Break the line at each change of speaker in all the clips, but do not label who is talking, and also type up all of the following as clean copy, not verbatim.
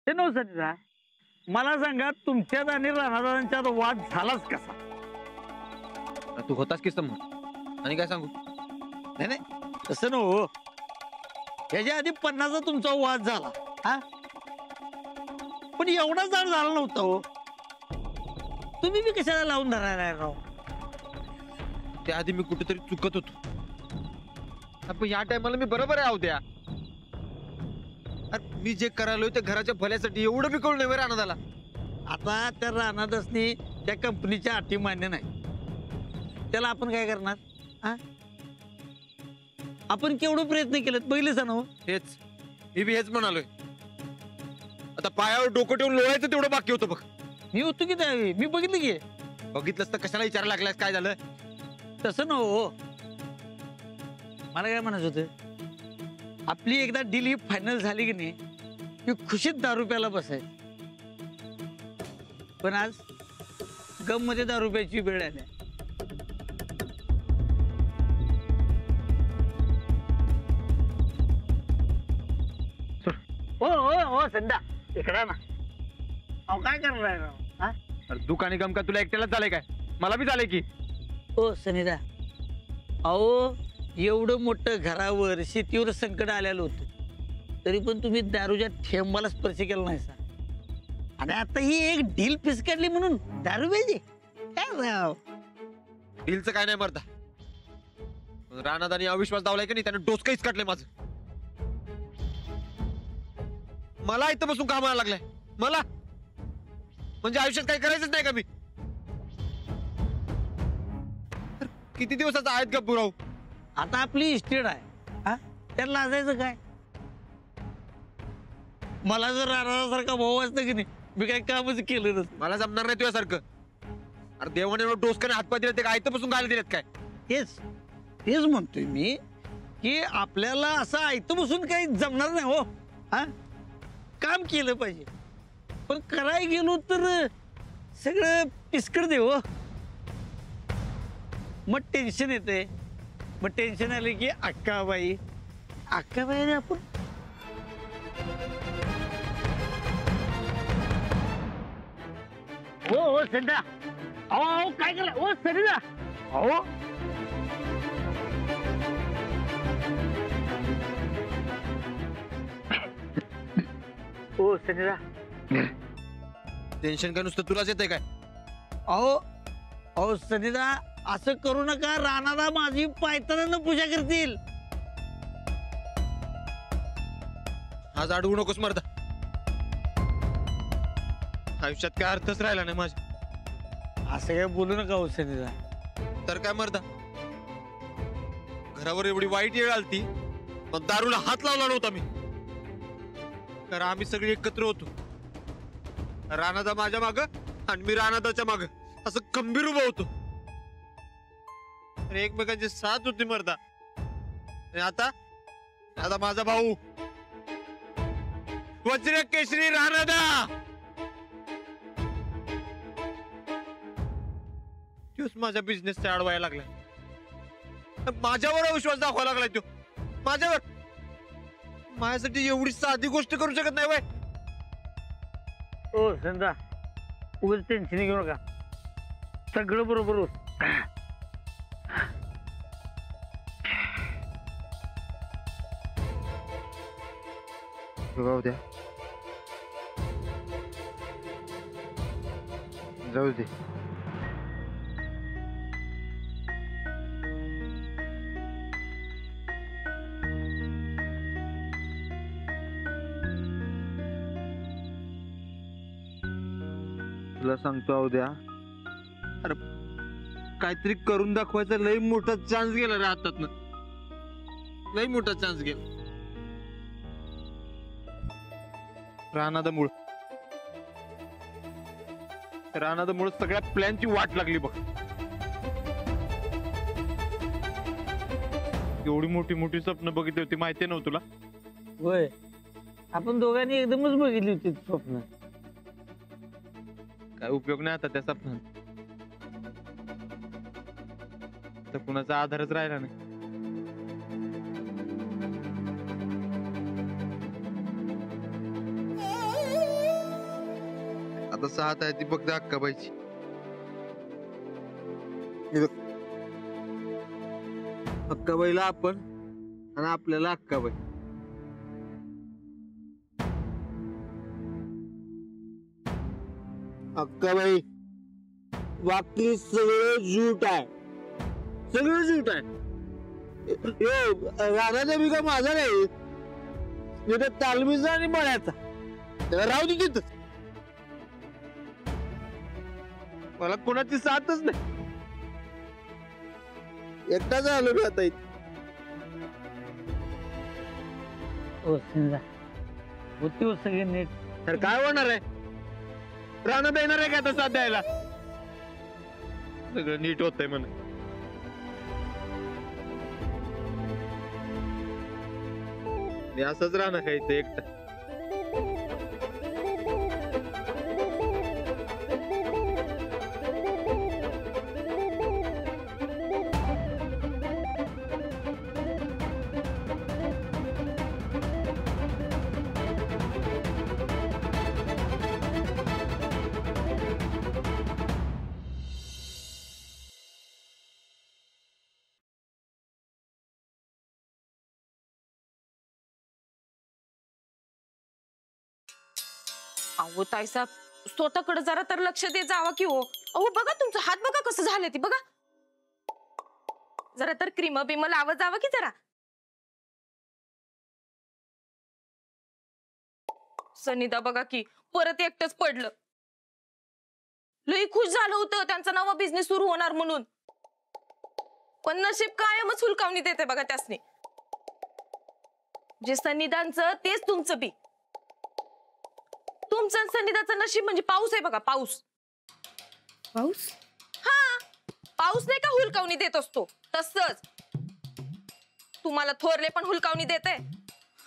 ते नव्हतं. मला सांगा तुमच्यात आणि राणादादांच्यात वाद झालाच कसा?
तू होतास की समोर आणि काय सांगू?
नाही नाही तसं नव्ह. याच्या आधी 50चा तुमचा वाद झाला हा, पण एवढा जाड झाला नव्हता हो. तुम्ही बी कशाला लावून धरायला राव?
त्याआधी मी कुठेतरी चुकत होतो. पण या टायमाला मी बरोबर आहे. द्या मी जे करायलोय ते घराच्या भल्यासाठी. एवढं बी कळलं नाही राणादाला.
आता त्या राणादासनी त्या कंपनीच्या अटी मान्य नाही. त्याला आपण काय करणार हा? आपण केवढं प्रयत्न केलेत पहिलेच ना.
हेच मी बी हेच म्हणालोय. आता पायावर डोकं ठेवून लोळायचं तेवढं बाकी होतं बघ.
मी होतो की त्यावेळी, मी बघितलं की.
बघितलंस तर कशाला विचारायला लागलास काय झालं?
तसं हो. मला काय म्हणायचं होतं, आपली एकदा डील ही फायनल झाली की नाही की खुशीत दारू प्यायला बसायचं. पण आज गम मध्ये दारू प्यायची वेळ आली. हो हो हो संध्या इकडा ना. अहो काय करणार राव?
अरे दुकानी गम का तुला एकट्यालाच झालंय काय? मला बी झालंय की.
हो सनिदा, अहो एवढं मोठं घरावर शेतीवर संकट आलेलं होतं तरी पण तुम्ही दारूच्या थेंबाला स्पर्श केला नाही सा. आणि आता ही एक डील फिसकाडली म्हणून दारू पाहिजे काय राव?
डीलचं काय नाही मरता. राणादानी अविश्वास दावलाय की नाही त्याने डोसकंच काढलंय माझं. मला इथं बसून कामाला लागलाय. मला म्हणजे आयुष्यात काही करायचंच नाही का मी? किती दिवसाचा आहेत गप्पू राहू?
आता आपली इस्टेट आहे हा, त्याला लाजायचं काय? मला जर राणासारखा भाऊ असतं की नाही मी काय कामच केलं नसतं.
मला जमणार नाही तुझ्यासारखं. अरे देवाने एवढं डोसकाने हातपाय दिले ते काय इथं बसून गायला दिलेत काय?
तेच म्हणतोय मी की आपल्याला असं आयतं बसून काही जमणार नाही हो हा. काम केलं पाहिजे पण कराय गेलो तर सगळं पिसकड दे हो. मग टेन्शन येते. मग टेन्शन आले की अक्काबाई रे आपण. हो संध्या अहो काय केलं हो संध्या? अहो हो संध्या
टेन्शन काय नुसतं तुलाच येतंय काय?
अहो सनिदा असं करू नका. राणादा माझी पायतानानं पूजा करतील.
आज अडवू नकोस मर्दा. आयुष्यात काय अर्थच राहिला नाही माझ्या.
असं काय बोलू नका हो सनिदा.
तर काय मर्दा, घरावर एवढी वाईट येळ आलती पण दारूला हात लावला नव्हता मी. कारण आम्ही सगळे एकत्र होतो. राणादा माझ्या माग आणि मी राणादाच्या माग असं खंबीर उभं होतो. एकमेकांची साथ होती मर्दा. आणि आता माझा भाऊ वज्र केशरी राणादा तोच माझ्या बिझनेसचा अडवायला लागलाय. माझ्यावर विश्वास दाखवायला लागलाय तो. माझ्यावर माझ्यासाठी एवढी साधी गोष्ट करू शकत नाही वय.
हो संदा उगाच टेन्शन घेऊ नका. सगळं बरोबर होत.
जाऊ द्या, जाऊ दे. तुला सांगतो उद्या, अरे काहीतरी करून दाखवायचा लई मोठा चान्स गेला रे हातातनं. लई मोठा चान्स गेला. राणादामुळे सगळ्या प्लॅनची वाट लागली बघ. एवढी मोठी मोठी स्वप्न बघितली होती माहिती नव्हतं तुला?
होय आपण दोघांनी एकदमच बघितली होती स्वप्न.
काय उपयोग नाही आता त्या स्वप्नात. तर कुणाचा आधारच राहिला नाही. आता 6 आहे ती फक्त अक्काबाईची. अक्काबाईला आपण आणि आपल्याला अक्काबाई. अक्काबाई बाकी सगळं झूट आहे, सगळं झूट आहे. राणाचा मी का माझा नाही, तालमीचा आणि मळ्याचा. त्याला राहू दे तिथं. मला कोणाची साथच नाही, एकटाच आलो मी आता इथे.
होती हो सगळे नीट.
तर काय होणार आहे, राणा देणार आहे का आता साथ द्यायला? सगळं नीट होतंय म्हणे. मी असंच राहणार का इथे एकटा?
अहो ताईसाहेब, स्वतःकडे जरा तर लक्ष दे जावा की हो. अहो बघा तुमचा हात बघा कसं झालं ती बघा. जरा तर क्रीम बिम लावत जावा की जरा. सनिदा बघा की परत एकटंच पडलं. लई खुश झालं होतं त्यांचा नवा बिझनेस सुरू होणार म्हणून, पण नशीब कायमच हुलकावणी देते बघा त्यासनी. जे सनिदांचं तेच तुमचं बी. तुमचं सनिदाचं नशीब म्हणजे पाऊस आहे बघा, पाऊस.
पाऊस?
हा, पाऊस नाही का हुलकावणी देत असतो तसंच तुम्हाला थोरले पण हुलकावणी देते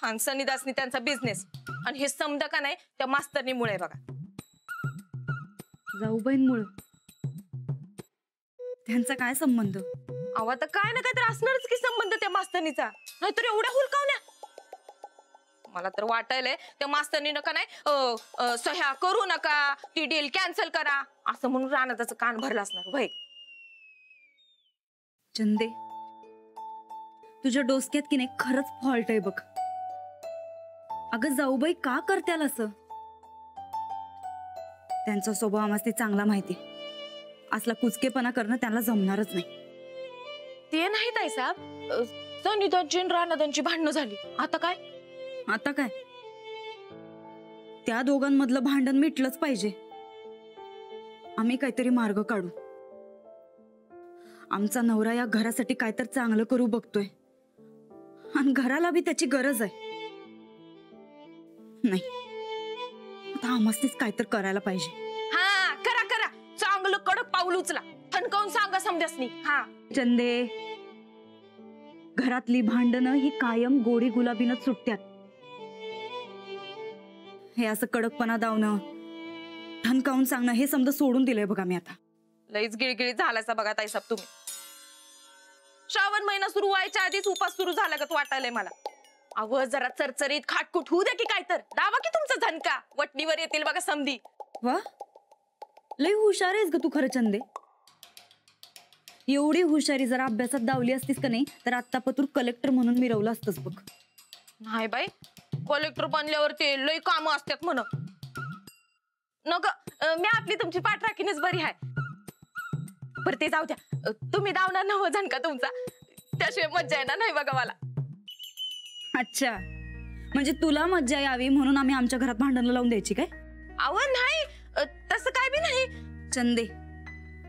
आणि सनिदासनी त्यांचा बिझनेस. आणि हे समजा का नाही त्या मास्तरनीमुळे बघा.
जाऊबाईंमुळे? त्यांचा काय संबंध?
अहो आता काय ना काय तर असणारच की संबंध त्या मास्तरनीचा, नाहीतर एवढ्या हुलकावण्या. मला तर वाटायलंय त्या मास्तरनी नका नाही सह्या करू नका, ती डील कॅन्सल करा असं म्हणून रानाचं कान भरला असणार भाई.
चंदे, तुझ्या डोसक्यात की नाही खरंच फॉल्ट आहे बघ. अगं जाऊबाई का करत्याल असं? त्यांचा स्वभाव आम्हाला चांगला माहिती. असला कुचकेपणा करणं त्यांना जमणारच नाही.
ते नाही ताई साहेब, सनिदांची आणि रानादांची भांडणं झाली. आता काय?
आता काय? त्या दोघांमधलं भांडण मिटलंच पाहिजे. आम्ही काहीतरी मार्ग काढू. आमचा नवरा या घरासाठी काहीतरी चांगलं करू बघतोय आणि घराला बी त्याची गरज आहे. नाही, आता आम्हाच काहीतरी करायला पाहिजे.
हा करा करा, चांगलं कडक पाऊल उचला, ठणकावून सांगा समजासनी. हा
चंदे, घरातली भांडणं ही कायम गोडी गुलाबीनच सुटत्यात. हे असं कडकपणा दावणं, ठणकावून सांगणं हे समजा सोडून दिलंय बघा मी आता.
लईच गिळगिळीत झालायचा बघा ताई साहेब तुम्ही. श्रावण महिना सुरू व्हायच्या आधीच उपास सुरू झाला का वाटायलंय मला. अव जरा चरचरीत खाटकुट होऊ द्या की काय तर दावा की तुमचा झणका वटणीवर येतील बघा समधी.
वा, लई हुशार आहेस ग तू खरं चंदे. एवढी हुशारी जरा अभ्यासात दावली असतीस का नाही तर आत्ता पतूर कलेक्टर म्हणून मिरवलं असतंच बघ.
नाही बाई, कलेक्टर बनल्यावर ते लई कामं असतात म्हण. नग मी आपली तुमची पाठ राखीनच बरी आहे. बरं ते जाऊ द्या, तुम्ही दावणार ना हो झणका तुमचा, त्याशिवाय मज्जा येणार नाही बघा मला.
अच्छा, म्हणजे तुला मज्जा यावी म्हणून आम्ही आमच्या घरात भांडणं लावून द्यायची काय?
अव नाही, तसं काय बी नाही.
चंदे,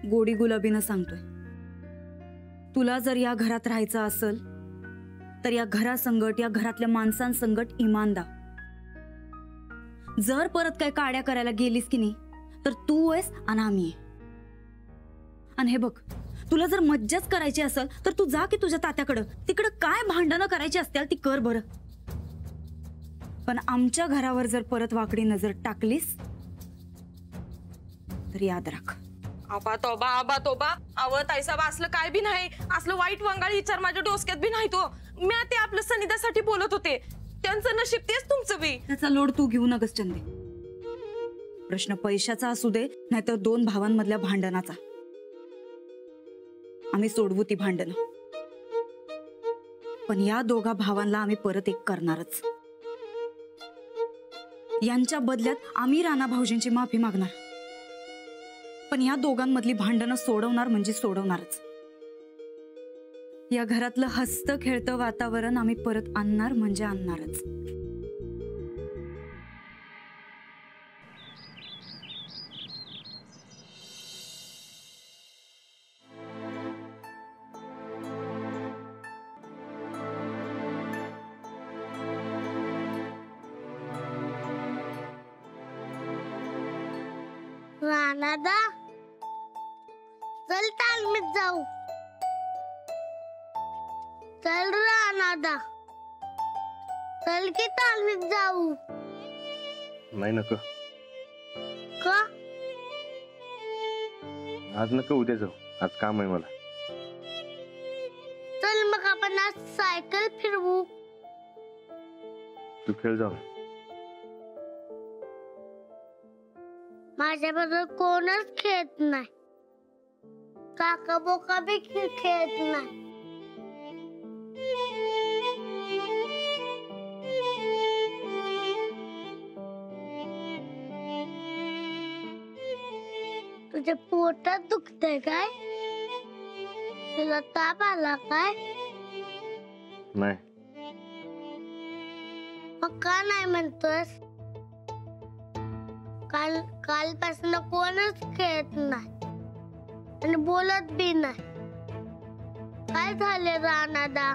गोडी गुलाबीनं सांगतोय, तुला जर या घरात राहायचं असेल तर या घरासंगट, या घरातल्या माणसांसंगट इमानदार. जर परत काय काड्या करायला गेलीस की नाही तर तू आहेस आणि आम्ही आहे. आणि हे बघ, तुला जर मज्जाच करायची असेल तर तू जा की तुझ्या तात्याकडं. तिकडं काय भांडणं करायची असतील ती कर बरं. पण आमच्या घरावर जर परत वाकडी नजर टाकलीस तर याद राख.
आबा तोबा. अव ताईसाहेब असलं काय बी नाही, असलं वाईट वंगाळी विचार माझ्या डोसक्यात बी नाही. तो मी ते आपलं सनिदासाठी बोलत होते. त्यांचं नशीब तेच तुमचं बी.
त्याचा लोड तू घेऊ नकस चंदे. प्रश्न पैशाचा असू दे नाहीतर दोन भावांमधल्या भांडणाचा, आम्ही सोडवू ती भांडणं. पण या दोघा भावांना आम्ही परत एक करणारच. यांच्या बदल्यात आम्ही राणा भाऊजींची माफी मागणार. पण या दोघांमधली भांडणं सोडवणार म्हणजे सोडवणारच. या घरातलं हसतं खेळतं वातावरण आम्ही परत आणणार म्हणजे आणणारच.
रानादा, चल तालमीत जाऊ. चल रानादा, चल की तालमीत जाऊ.
नाही नको,
का?
आज नको, उद्या जाऊ. आज काम आहे मला.
चल मग आपण आज सायकल फिरवू.
तू खेळ जाऊ.
माझ्याबरोबर कोणच खेळत नाही. काका बोका बी खेळत नाही. तुझ्या पोटात दुखतंय काय? तुला ताप आला काय?
नाही.
मग का नाही म्हणतोस? कालपासून कोणच खेळत नाही आणि बोलत बी नाही. काय झाले रानादा?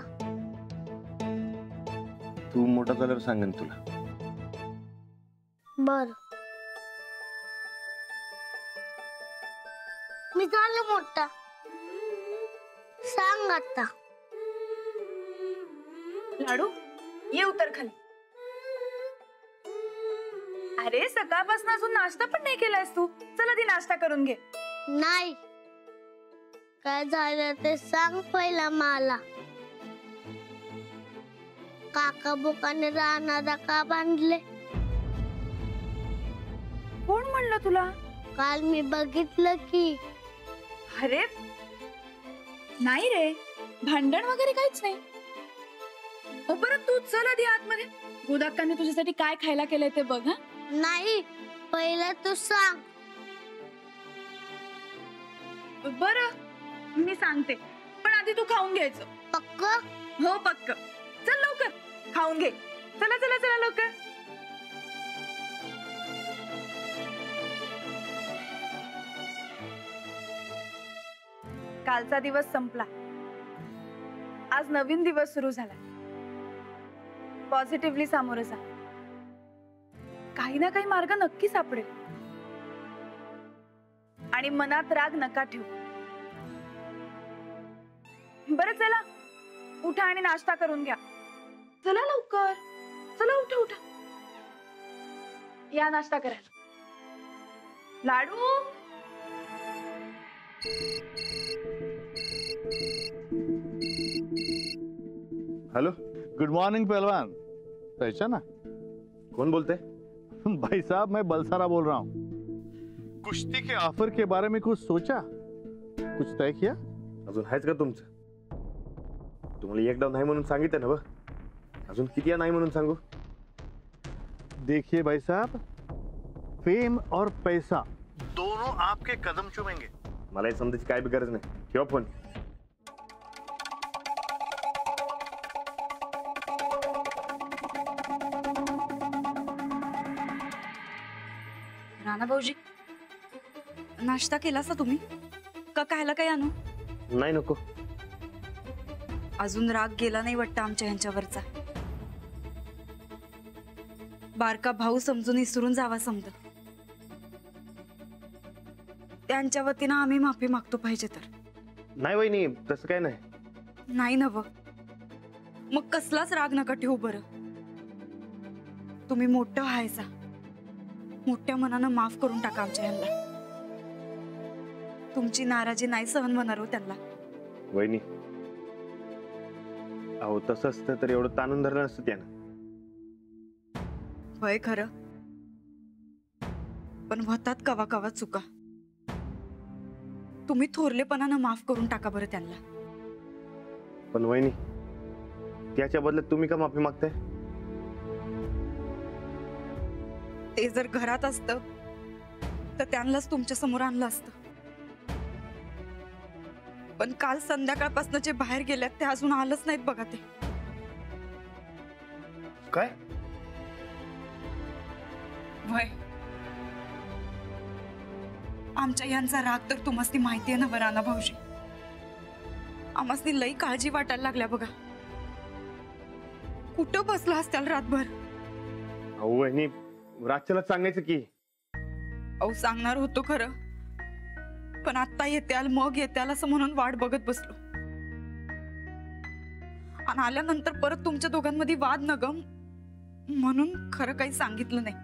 तू मोठा झाल्यावर सांगेन तुला.
बर, मी झालो मोठा. सांग आता.
लाडू ये उतर खाली. अरे सकाळपासून अजून नाश्ता पण नाही केलायस तू. चल आधी नाश्ता करून घे.
नाही, काय झालं ते सांग पहिला मला. काका बोकाने रानादा का बांधले?
कोण म्हणलं तुला?
काल मी बघितलं की.
अरे नाही रे, भांडण वगैरे काहीच नाही. बरं तू चल आधी आतमध्ये. गोदाक्काने तुझ्यासाठी काय खायला केलंय ते बघ. हा
नाही, पहिला तू सांग.
बरं मी सांगते, पण आधी तू खाऊन घ्यायचं.
पक्क?
हो पक्क. चल लवकर खाऊन घे. चला चला चला लवकर. कालचा दिवस संपला. आज नवीन दिवस सुरू झाला. पॉझिटिव्हली सामोरं जा. काही ना काही मार्ग नक्की सापडेल. आणि मनात राग नका ठेवू. बरं चला उठा आणि नाश्ता करून घ्या. चला लवकर. चला उठा उठा. या नाश्ता करायला. लाडू
हेलो,
गुड मॉर्निंग पहलवान. पहचाना?
कौन बोलते?
भाई साहब मैं बलसारा बोल रहा हूँ. कुश्ती के ऑफर के बारे में कुछ सोचा, कुछ तय किया?
अजून आहेच का तुमचं? तुम्हाला एकदा नाही म्हणून सांगितलं ना. अजून किती नाही म्हणून सांगू?
देखिए भाई साहब, फेम और पैसा दोनों आपके कदम चूमेंगे.
मला हे समजायची काय बी गरज नाही. ठेवा फोन.
राणा भाऊजी, नाश्ता केलास ना तुम्ही? का खायला काय आणू?
नाही नको.
अजून राग गेला नाही वाटतं आमच्या ह्यांच्यावरचा. बारका भाऊ समजून विसरून जावा समज. त्यांच्या वतीनं आम्ही माफी मागतो पाहिजे तर.
नाही वहिनी, तसं काय नाही.
नाही नव, मग कसलाच राग नका ठेवू बरं. तुम्ही मोठं व्हायचा, मोठ्या मनानं माफ करून टाका आमच्या ह्यांना. तुमची नाराजी नाही सहन होणार हो त्यांना.
वहिनी, अहो तसं असतं तर एवढं ताणून धरलं नसतं त्यानं.
होय खरं. पण होतात कवा कवा चुका. तुम्ही थोरलेपणानं माफ करून टाका बरं त्यांना.
पण वहिनी, त्याच्या बदल्यात तुम्ही का माफी मागताय?
ते जर घरात असतं तर त्यांनाच तुमच्या समोर आणलं असतं. पण काल संध्याकाळपासून जे बाहेर गेल्यात ते अजून आलंच नाहीत बघा. ते
काय?
वय आमच्या यांचा राग तर तुम्हाला माहिती आहे ना बरं ना भाऊजी. आम्हाला लई काळजी वाटायला लागल्या बघा. कुठं बसला असत्याल रातभर?
अहो वहिनी, रातच्याला सांगायचं की.
अहो सांगणार होतो खरं, पण आता येत्याल मग येत्याल असं म्हणून वाट बघत बसलो. आणि आल्यानंतर परत तुमच्या दोघांमध्ये वाद न ग, म्हणून खरं काही सांगितलं नाही.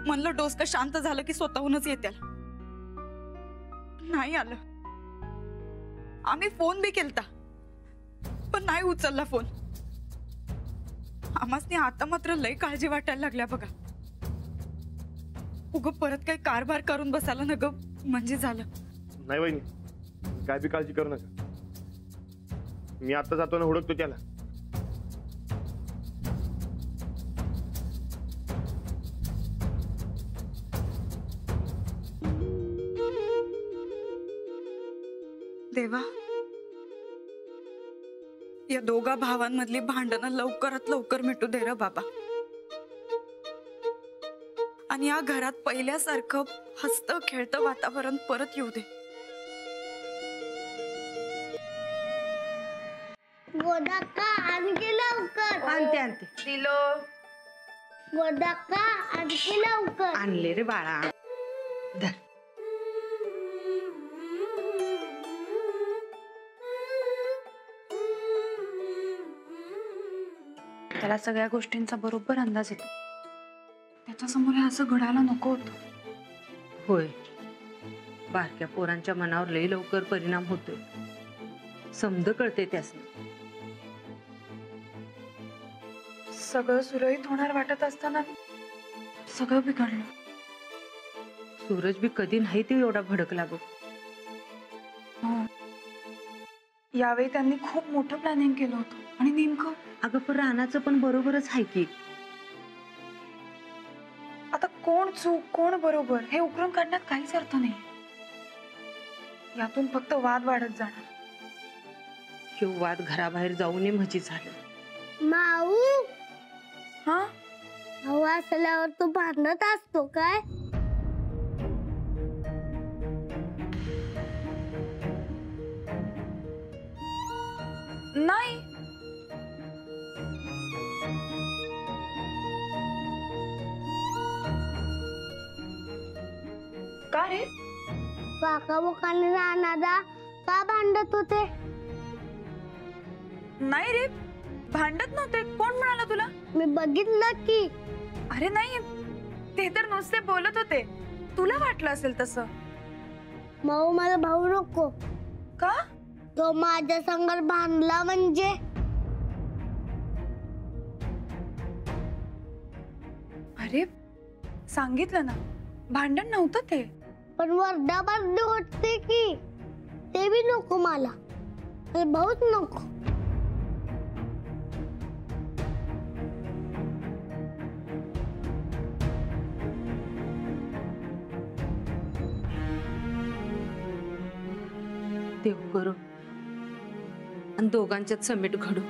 म्हणलं डोसकं शांत झालं की स्वतःहूनच येत्याल. नाही आलं. आम्ही फोन बी केलता पण नाही उचलला फोन. आम्हासनी आता मात्र लय काळजी वाटायला लागल्या बघा. उग परत काही कारभार करून बसायला न ग म्हणजे झालं.
नाही वहिनी, काय बी काळजी करू नका. मी आता जातो ना, हुडकतो त्याला.
देवा, या दोघा भावांमधली भांडणं लवकरात लवकर मिटू दे रे बाबा. आणि या घरात पहिल्यासारखं हसतं खेळतं वातावरण परत येऊ दे.
गोदाक्का आणखी लवकर.
आणते आणते.
दिलो.
गोदाक्का आणखी लवकर.
आणले रे बाळा. धर.
त्याला सगळ्या गोष्टींचा बरोबर अंदाज येतो. त्याच्यासमोर हे असं घडायला नको होतं.
होय, बारक्या पोरांच्या मनावर लई लवकर परिणाम होतोय. समज कळते त्यासनी.
सगळं सुरळीत होणार वाटत असताना सगळं बिघडलं.
सूरज बी कधी नाही ते एवढा भडकला बघ.
हो, यावेळी त्यांनी खूप मोठं प्लॅनिंग केलं होतं. आणि नेमकं
अगं पण रानाचं पण बरोबरच आहे की.
आता कोण चूक कोण बरोबर हे उकरून काढण्यात काहीच अर्थ नाही. यातून फक्त वाद वाढत जाणार.
हे वाद घराबाहेर जाऊ नये म्हणजे झालं.
माऊ,
हा,
हवा असल्यावर तू भांडत असतो काय?
नाही. का रे?
काका बोकाने रानादा का भांडत होते?
नाही रे, भांडत नव्हते. कोण म्हणाला तुला?
मी बघितलं की.
अरे नाही, ते तर नुसते बोलत होते. तुला वाटलं असेल तसं.
माऊ, मला भाऊ नको.
का?
तो माझ्या संग भांडला म्हणजे.
अरे सांगितलं ना, भांडण नव्हतं ते.
पण वरडाबारडी होते की. ते बी नको मला. आणि भाऊच नको.
देव करू आणि दोघांच्यात समेट घडू.